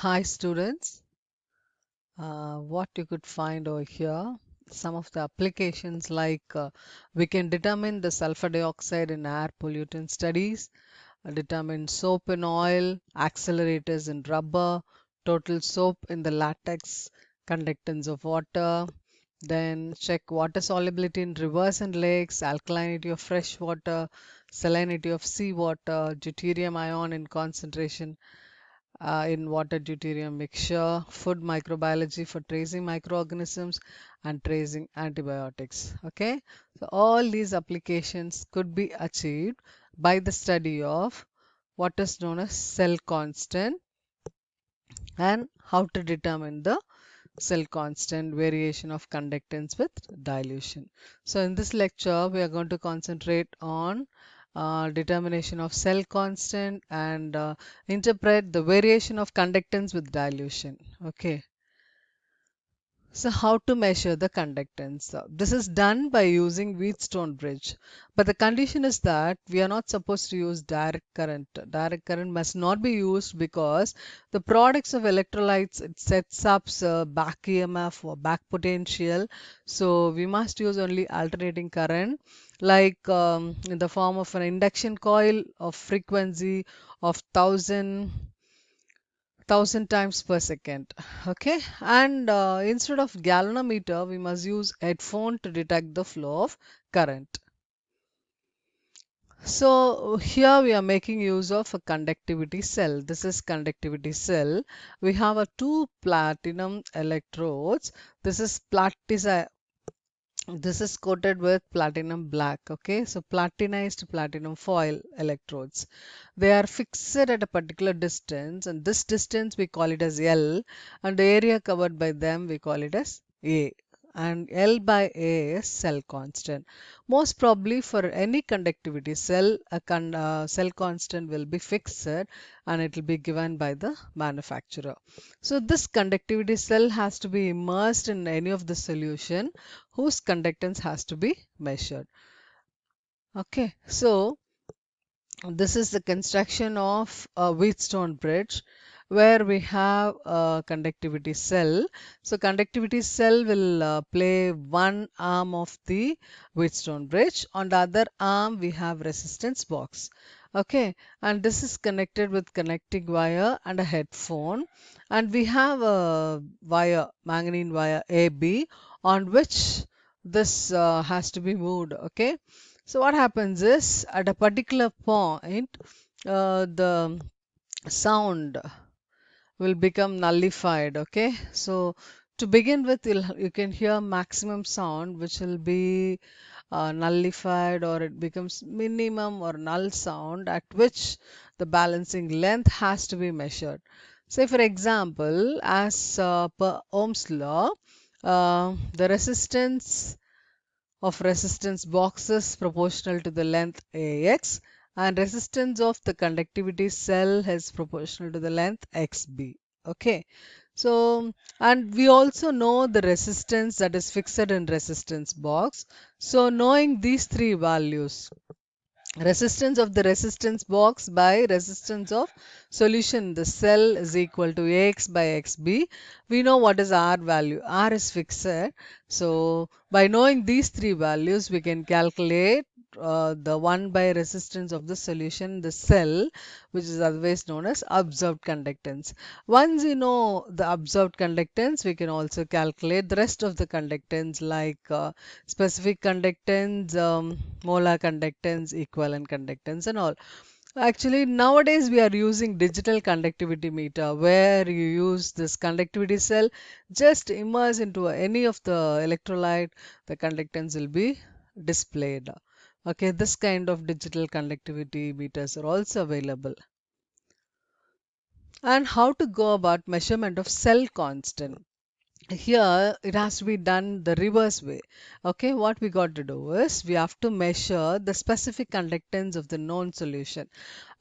Hi students, what you could find over here, some of the applications like we can determine the sulfur dioxide in air pollutant studies, determine soap in oil, accelerators in rubber, total soap in the latex, conductance of water, then check water solubility in rivers and lakes, alkalinity of fresh water, salinity of seawater, deuterium ion in concentration in water deuterium mixture, food microbiology for tracing microorganisms and tracing antibiotics. Okay, so all these applications could be achieved by the study of what is known as cell constant and how to determine the cell constant variation of conductance with dilution. So in this lecture we are going to concentrate on determination of cell constant and interpret the variation of conductance with dilution. Okay. So how to measure the conductance? This is done by using Wheatstone bridge. But the condition is that we are not supposed to use direct current. Direct current must not be used because the products of electrolytes it sets up back EMF or back potential. So we must use only alternating current like in the form of an induction coil of frequency of 1000 times per second. Okay, and instead of galvanometer we must use headphone to detect the flow of current. So here we are making use of a conductivity cell. This is conductivity cell. We have a two platinum electrodes. This is this is coated with platinum black. Okay, so platinized platinum foil electrodes. They are fixed at a particular distance, and this distance we call it as L, and the area covered by them we call it as A. And L by A is cell constant. Most probably for any conductivity cell, cell constant will be fixed and it will be given by the manufacturer. So this conductivity cell has to be immersed in any of the solution whose conductance has to be measured. Okay, so this is the construction of a Wheatstone bridge where we have a conductivity cell. So conductivity cell will play one arm of the Wheatstone bridge. On the other arm we have resistance box. Okay, and this is connected with connecting wire and a headphone, and we have a wire, manganese wire AB, on which this has to be moved. Okay, so what happens is at a particular point, the sound will become nullified. Okay, so to begin with, you can hear maximum sound, which will be nullified, or it becomes minimum or null sound, at which the balancing length has to be measured. Say, for example, as per Ohm's law, the resistance of resistance box is proportional to the length AX, and resistance of the conductivity cell is proportional to the length XB. Okay, so and we also know the resistance that is fixed in resistance box. So knowing these three values, resistance of the resistance box by resistance of solution the cell is equal to Ax by Xb. We know what is R value. R is fixed. So by knowing these three values, we can calculate the 1 by resistance of the solution, the cell, which is otherwise known as observed conductance. Once you know the observed conductance, we can also calculate the rest of the conductance like specific conductance, molar conductance, equivalent conductance and all. Actually, nowadays we are using digital conductivity meter where you use this conductivity cell, just immerse into any of the electrolyte, the conductance will be displayed. Okay, this kind of digital conductivity meters are also available. And how to go about measurement of cell constant. here it has to be done the reverse way. Okay, what we got to do is we have to measure the specific conductance of the known solution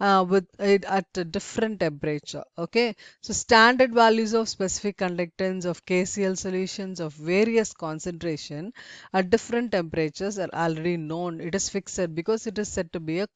with it at a different temperature. Okay, so standard values of specific conductance of KCl solutions of various concentration at different temperatures are already known. It is fixed because it is said to be a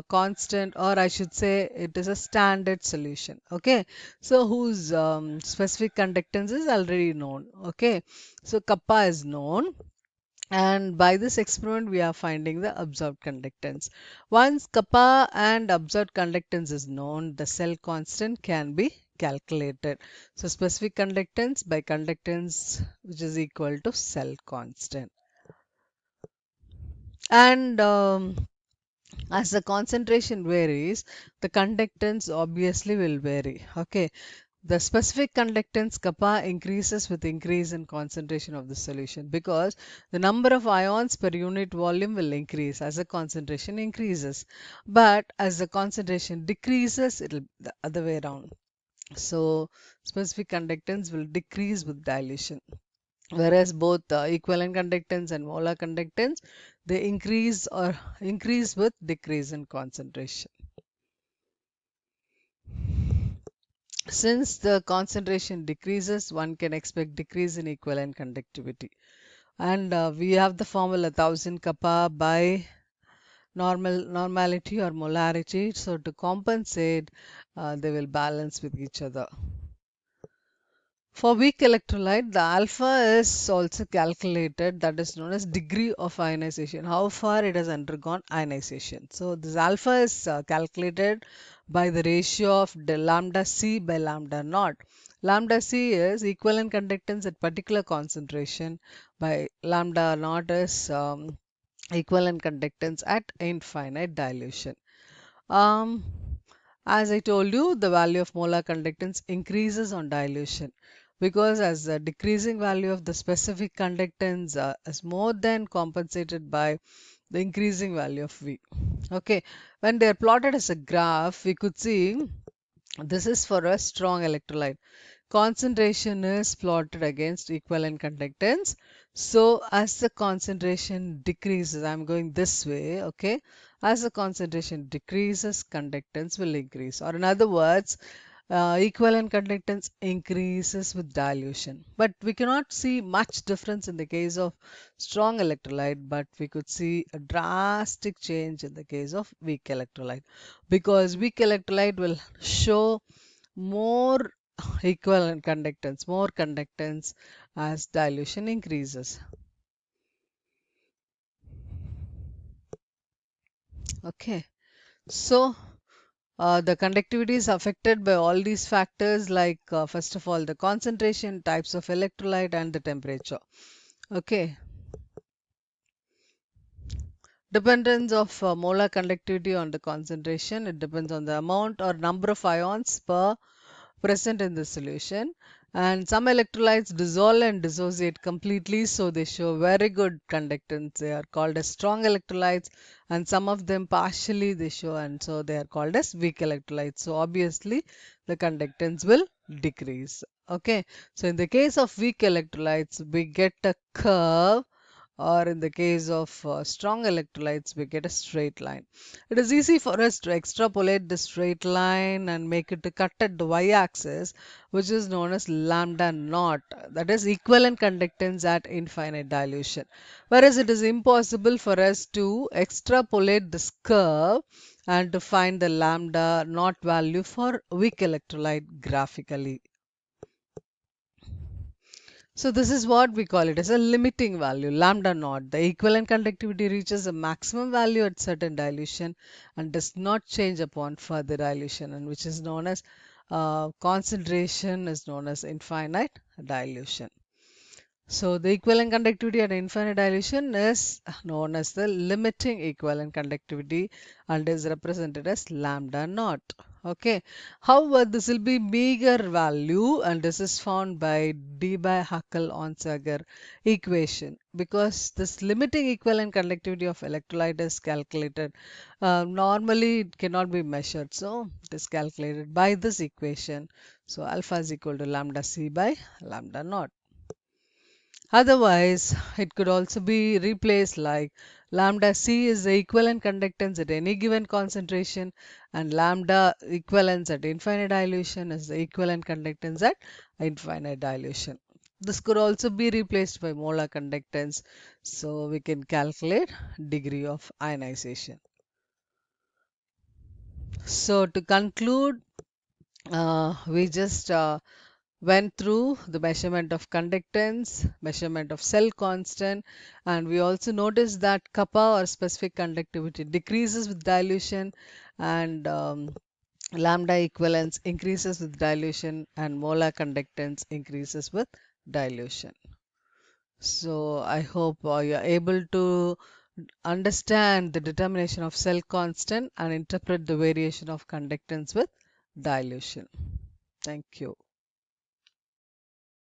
constant, or I should say it is a standard solution. Okay, so whose specific conductance is already known. Okay, so kappa is known, and by this experiment we are finding the observed conductance. Once kappa and observed conductance is known, the cell constant can be calculated. So specific conductance by conductance, which is equal to cell constant. And as the concentration varies, the conductance obviously will vary. Okay, the specific conductance kappa increases with increase in concentration of the solution, because the number of ions per unit volume will increase as the concentration increases. But as the concentration decreases, it will be the other way around. So specific conductance will decrease with dilution. Whereas both equivalent conductance and molar conductance, they increase with decrease in concentration. Since the concentration decreases, one can expect decrease in equivalent conductivity. And we have the formula 1000 kappa by normality or molarity. So to compensate, they will balance with each other. For weak electrolyte, the alpha is also calculated, that is known as degree of ionization, how far it has undergone ionization. So this alpha is calculated by the ratio of the lambda C by lambda naught. Lambda C is equivalent conductance at particular concentration, by lambda naught is equivalent conductance at infinite dilution. Um, as I told you, the value of molar conductance increases on dilution, because as the decreasing value of the specific conductance is more than compensated by the increasing value of V. Okay, when they are plotted as a graph, we could see this is for a strong electrolyte. Concentration is plotted against equivalent conductance. So as the concentration decreases, I'm going this way, okay? As the concentration decreases, conductance will increase. Or in other words, equivalent conductance increases with dilution. But we cannot see much difference in the case of strong electrolyte, but we could see a drastic change in the case of weak electrolyte, because weak electrolyte will show more equivalent conductance, more conductance as dilution increases. Okay, so the conductivity is affected by all these factors, like first of all the concentration, types of electrolyte, and the temperature. Okay, dependence of molar conductivity on the concentration. It depends on the amount or number of ions per present in the solution. And some electrolytes dissolve and dissociate completely, so they show very good conductance. They are called as strong electrolytes, and some of them partially they show, and so they are called as weak electrolytes. So obviously the conductance will decrease. Okay, so in the case of weak electrolytes, we get a curve, or in the case of strong electrolytes, we get a straight line. It is easy for us to extrapolate the straight line and make it to cut at the y-axis, which is known as lambda naught, that is equivalent conductance at infinite dilution. Whereas it is impossible for us to extrapolate this curve and to find the lambda naught value for weak electrolyte graphically. So this is what we call it as a limiting value, lambda naught. The equivalent conductivity reaches a maximum value at certain dilution and does not change upon further dilution, and which is known as concentration is known as infinite dilution. So the equivalent conductivity at infinite dilution is known as the limiting equivalent conductivity and is represented as lambda naught. Okay. However, this will be meager value, and this is found by Debye-Huckel-Onsager equation, because this limiting equivalent conductivity of electrolyte is calculated. Normally, it cannot be measured, so it is calculated by this equation. So alpha is equal to lambda c by lambda naught. Otherwise, it could also be replaced like lambda C is the equivalent conductance at any given concentration, and lambda equivalence at infinite dilution is the equivalent conductance at infinite dilution. This could also be replaced by molar conductance, so we can calculate degree of ionization. So to conclude, we just went through the measurement of conductance, measurement of cell constant, and we also noticed that kappa or specific conductivity decreases with dilution, and lambda equivalence increases with dilution, and molar conductance increases with dilution. So I hope you are able to understand the determination of cell constant and interpret the variation of conductance with dilution. Thank you.